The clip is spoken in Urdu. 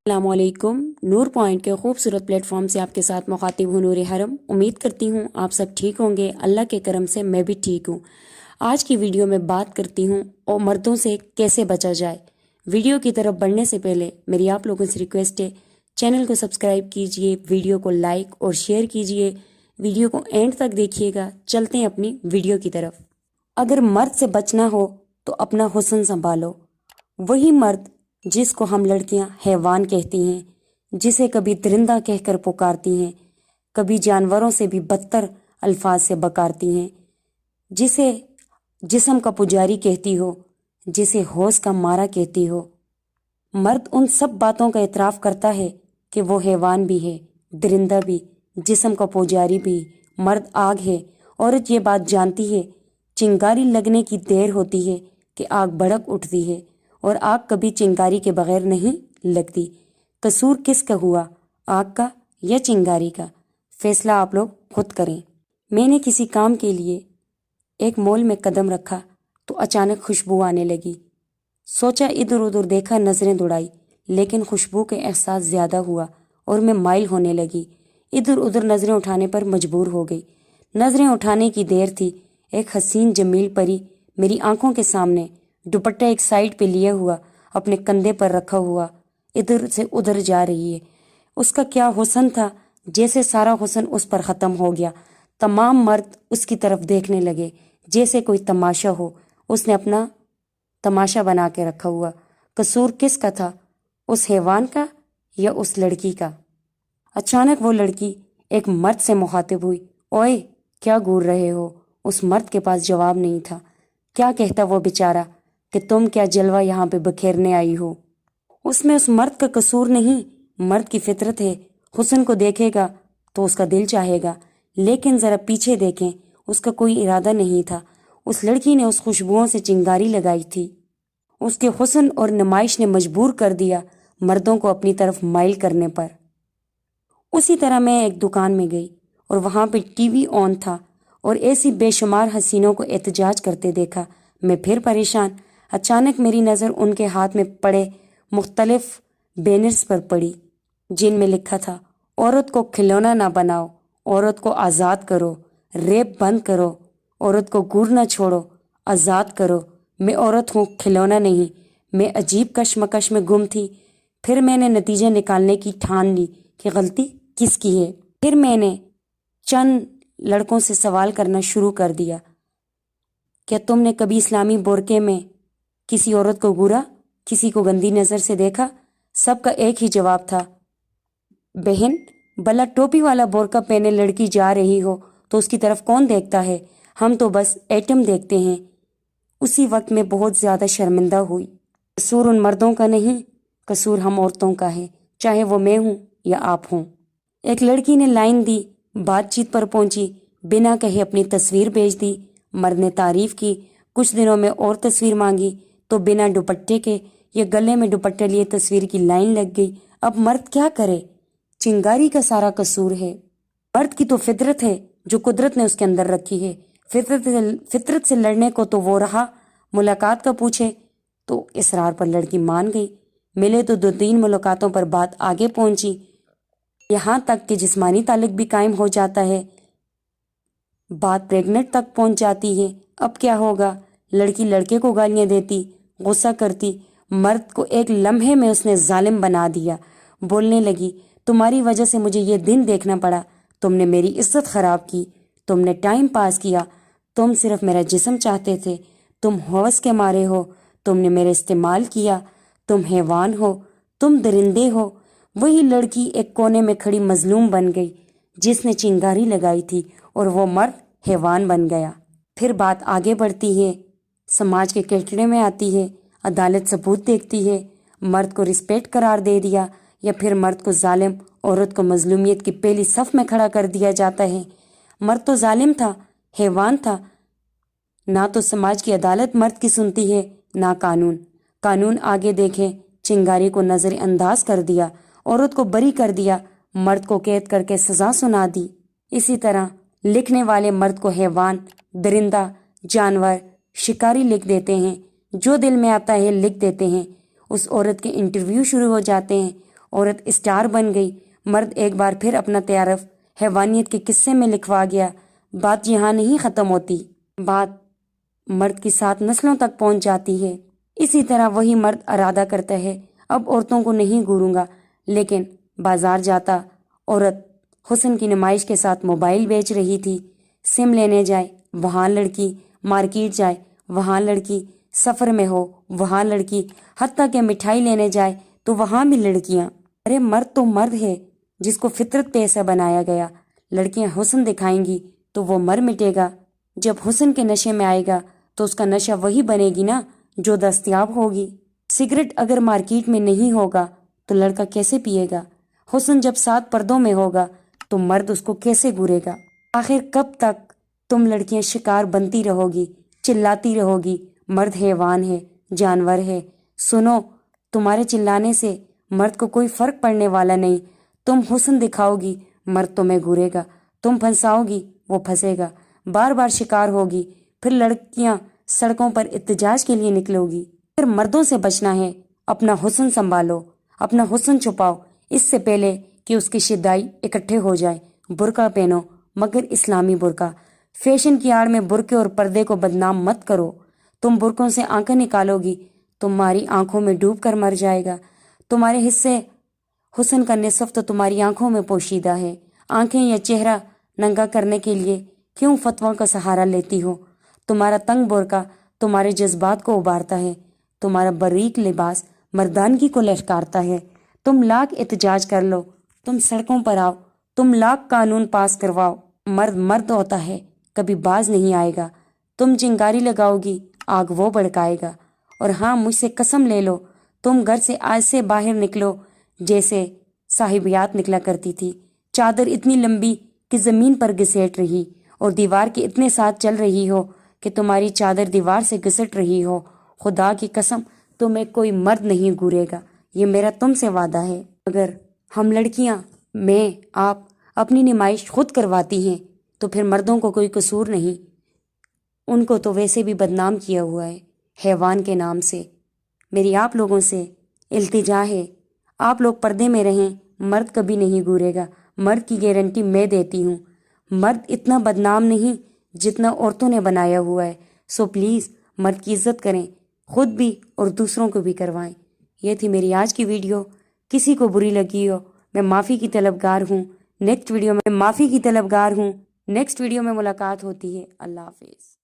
السلام علیکم۔ نور پوائنٹ کے خوبصورت پلیٹ فارم سے آپ کے ساتھ مخاطب ہوں نور حرم۔ امید کرتی ہوں آپ سب ٹھیک ہوں گے، اللہ کے کرم سے میں بھی ٹھیک ہوں۔ آج کی ویڈیو میں بات کرتی ہوں اور مردوں سے کیسے بچا جائے۔ ویڈیو کی طرف بڑھنے سے پہلے میری آپ لوگوں سے ریکویسٹ ہے، چینل کو سبسکرائب کیجئے، ویڈیو کو لائک اور شیئر کیجئے، ویڈیو کو اینڈ تک دیکھیے گا۔ چلتے ہیں اپنی ویڈیو کی طرف۔ اگر مرد سے بچنا ہو تو اپنا حسن سنبھالو۔ وہی مرد جس کو ہم لڑکیاں حیوان کہتی ہیں، جسے کبھی درندہ کہہ کر پکارتی ہیں، کبھی جانوروں سے بھی بدتر الفاظ سے بکارتی ہیں، جسے جسم کا پجاری کہتی ہو، جسے ہوش کا مارا کہتی ہو۔ مرد ان سب باتوں کا اعتراف کرتا ہے کہ وہ حیوان بھی ہے، درندہ بھی، جسم کا پجاری بھی، مرد آگ ہے۔ عورت یہ بات جانتی ہے، چنگاری لگنے کی دیر ہوتی ہے کہ آگ بھڑک اٹھتی ہے، اور آگ کبھی چنگاری کے بغیر نہیں لگتی۔ قصور کس کا ہوا، آگ کا یا چنگاری کا؟ فیصلہ آپ لوگ خود کریں۔ میں نے کسی کام کے لیے ایک مال میں قدم رکھا تو اچانک خوشبو آنے لگی۔ سوچا، ادھر ادھر دیکھا، نظریں دوڑائی، لیکن خوشبو کے احساس زیادہ ہوا اور میں مائل ہونے لگی۔ ادھر ادھر نظریں اٹھانے پر مجبور ہو گئی۔ نظریں اٹھانے کی دیر تھی، ایک حسین جمیل پری میری آنکھوں کے سامنے، دوپٹہ ایک سائڈ پہ لیے ہوا، اپنے کندھے پر رکھا ہوا، ادھر سے ادھر جا رہی ہے۔ اس کا کیا حسن تھا، جیسے سارا حسن اس پر ختم ہو گیا۔ تمام مرد اس کی طرف دیکھنے لگے جیسے کوئی تماشا ہو، اس نے اپنا تماشا بنا کے رکھا ہوا۔ قصور کس کا تھا، اس حیوان کا یا اس لڑکی کا؟ اچانک وہ لڑکی ایک مرد سے مخاطب ہوئی۔ اوئے، کیا گور رہے ہو؟ اس مرد کے پاس جواب نہیں تھا۔ کیا کہتا وہ بیچارہ کہ تم کیا جلوہ یہاں پہ بکھیرنے آئی ہو؟ اس میں اس مرد کا قصور نہیں، مرد کی فطرت ہے۔ حسن کو دیکھے گا تو اس کا دل چاہے گا، لیکن ذرا پیچھے دیکھیں، اس کا کوئی ارادہ نہیں تھا۔ اس لڑکی نے اس خوشبوؤں سے چنگاری لگائی تھی۔ اس کے حسن اور نمائش نے مجبور کر دیا مردوں کو اپنی طرف مائل کرنے پر۔ اسی طرح میں ایک دکان میں گئی اور وہاں پہ ٹی وی آن تھا اور ایسی بے شمار حسینوں کو احتجاج کرتے دیکھا۔ میں پھر پریشان۔ اچانک میری نظر ان کے ہاتھ میں پڑے مختلف بینرز پر پڑی، جن میں لکھا تھا، عورت کو کھلونا نہ بناؤ، عورت کو آزاد کرو، ریپ بند کرو، عورت کو گور نہ چھوڑو، آزاد کرو۔ میں عورت ہوں، کھلونا نہیں۔ میں عجیب کشمکش میں گم تھی۔ پھر میں نے نتیجہ نکالنے کی ٹھان لی کہ غلطی کس کی ہے۔ پھر میں نے چند لڑکوں سے سوال کرنا شروع کر دیا، کیا تم نے کبھی اسلامی برقعے میں کسی عورت کو گورا، کسی کو گندی نظر سے دیکھا؟ سب کا ایک ہی جواب تھا، بہن، بھلا ٹوپی والا برقع پہنے لڑکی جا رہی ہو تو اس کی طرف کون دیکھتا ہے؟ ہم تو بس ایٹم دیکھتے ہیں۔ اسی وقت میں بہت زیادہ شرمندہ ہوئی۔ قصور ان مردوں کا نہیں، قصور ہم عورتوں کا ہے، چاہے وہ میں ہوں یا آپ ہوں۔ ایک لڑکی نے لائن دی، بات چیت پر پہنچی، بنا کہے اپنی تصویر بھیج دی۔ مرد نے تعریف کی، کچھ دنوں میں اور تصویر مانگی تو بنا دوپٹے کے یا گلے میں دوپٹے لیے تصویر کی لائن لگ گئی۔ اب مرد کیا کرے؟ چنگاری کا سارا قصور ہے۔ مرد کی تو فطرت ہے جو قدرت نے اس کے اندر رکھی ہے۔ فطرت سے لڑنے کو تو وہ رہا، ملاقات کا پوچھے تو اصرار پر لڑکی مان گئی۔ ملے تو 2-3 ملاقاتوں پر بات آگے پہنچی، یہاں تک کہ جسمانی تعلق بھی قائم ہو جاتا ہے، بات پریگننٹ تک پہنچ جاتی ہے۔ اب کیا ہوگا؟ لڑکی لڑکے کو گالیاں دیتی، غصہ کرتی۔ مرد کو ایک لمحے میں اس نے ظالم بنا دیا۔ بولنے لگی، تمہاری وجہ سے مجھے یہ دن دیکھنا پڑا، تم نے میری عزت خراب کی، تم نے ٹائم پاس کیا، تم صرف میرا جسم چاہتے تھے، تم ہوس کے مارے ہو، تم نے میرے استعمال کیا، تم حیوان ہو، تم درندے ہو۔ وہی لڑکی ایک کونے میں کھڑی مظلوم بن گئی جس نے چنگاری لگائی تھی، اور وہ مرد حیوان بن گیا۔ پھر بات آگے بڑھتی ہے، سماج کے کٹڑے میں آتی ہے، عدالت ثبوت دیکھتی ہے، مرد کو رسپیکٹ قرار دے دیا، یا پھر مرد کو ظالم، عورت کو مظلومیت کی پہلی صف میں کھڑا کر دیا جاتا ہے۔ مرد تو ظالم تھا، حیوان تھا۔ نہ تو سماج کی عدالت مرد کی سنتی ہے، نہ قانون آگے دیکھے، چنگاری کو نظر انداز کر دیا، عورت کو بری کر دیا، مرد کو قید کر کے سزا سنا دی۔ اسی طرح لکھنے والے مرد کو حیوان، درندہ، جانور، شکاری لکھ دیتے ہیں، جو دل میں آتا ہے لکھ دیتے ہیں۔ اس عورت کے انٹرویو شروع ہو جاتے ہیں، عورت اسٹار بن گئی، مرد ایک بار پھر اپنا تعارف حیوانیت کے قصے میں لکھوا گیا۔ بات یہاں نہیں ختم ہوتی، بات مرد کی 7 نسلوں تک پہنچ جاتی ہے۔ اسی طرح وہی مرد ارادہ کرتا ہے اب عورتوں کو نہیں گوروں گا، لیکن بازار جاتا عورت حسن کی نمائش کے ساتھ موبائل بیچ رہی تھی۔ سم لینے جائے وہاں لڑکی، مارکیٹ جائے وہاں لڑکی، سفر میں ہو وہاں لڑکی، حتیٰ کہ مٹھائی لینے جائے تو وہاں بھی لڑکیاں۔ ارے مرد تو مرد ہے جس کو فطرت پہ ایسا بنایا گیا۔ لڑکیاں حسن دکھائیں گی تو وہ مر مٹے گا۔ جب حسن کے نشے میں آئے گا تو اس کا نشہ وہی بنے گی نا جو دستیاب ہوگی۔ سگریٹ اگر مارکیٹ میں نہیں ہوگا تو لڑکا کیسے پیے گا؟ حسن جب 7 پردوں میں ہوگا تو مرد اس کو کیسے گورے گا؟ آخر کب تک تم لڑکیاں شکار بنتی رہو گی، چلاتی رہو گی مرد حیوان ہے، جانور ہے؟ سنو، تمہارے چلانے سے مرد کو کوئی فرق پڑنے والا نہیں۔ تم حسن دکھاؤ گی، مرد تمہیں گورے گا۔ تم پھنساؤ گی، وہ پھنسے گا۔ بار بار شکار ہوگی، پھر لڑکیاں سڑکوں پر احتجاج کے لیے نکلو گی۔ پھر مردوں سے بچنا ہے، اپنا حسن سنبھالو، اپنا حسن چھپاؤ اس سے پہلے کہ اس کی شدائی اکٹھے ہو جائے۔ برقع پہنو، مگر اسلامی برقع۔ فیشن کی آڑ میں برقعے اور پردے کو بدنام مت کرو۔ تم برقعوں سے آنکھیں نکالو گی، تمہاری آنکھوں میں ڈوب کر مر جائے گا۔ تمہارے حصے حسن کا نصف تو تمہاری آنکھوں میں پوشیدہ ہے۔ آنکھیں یا چہرہ ننگا کرنے کے لیے کیوں فتویٰ کا سہارا لیتی ہو؟ تمہارا تنگ برقع تمہارے جذبات کو ابھارتا ہے، تمہارا باریک لباس مردانگی کو لشکارتا ہے۔ تم لاکھ احتجاج کر لو، تم سڑکوں پر آؤ، تم لاکھ قانون پاس کرواؤ، مرد مرد ہوتا ہے، کبھی باز نہیں آئے گا۔ تم چنگاری لگاؤ گی، آگ وہ بھڑکائے گا۔ اور ہاں، مجھ سے قسم لے لو، تم گھر سے آج سے باہر نکلو جیسے صاحبیات نکلا کرتی تھی۔ چادر اتنی لمبی کہ زمین پر گھسیٹ رہی، اور دیوار کے اتنے ساتھ چل رہی ہو کہ تمہاری چادر دیوار سے گھسٹ رہی ہو۔ خدا کی قسم، تمہیں کوئی مرد نہیں گورے گا، یہ میرا تم سے وعدہ ہے۔ اگر ہم لڑکیاں، میں، آپ اپنی نمائش خود کرواتی ہیں تو پھر مردوں کو کوئی قصور نہیں۔ ان کو تو ویسے بھی بدنام کیا ہوا ہے حیوان کے نام سے۔ میری آپ لوگوں سے التجا ہے، آپ لوگ پردے میں رہیں، مرد کبھی نہیں گورے گا۔ مرد کی گارنٹی میں دیتی ہوں۔ مرد اتنا بدنام نہیں جتنا عورتوں نے بنایا ہوا ہے۔ سو پلیز مرد کی عزت کریں، خود بھی اور دوسروں کو بھی کروائیں۔ یہ تھی میری آج کی ویڈیو۔ کسی کو بری لگی ہو، میں معافی کی طلبگار ہوں۔ نیکسٹ ویڈیو میں ملاقات ہوتی ہے۔ اللہ حافظ۔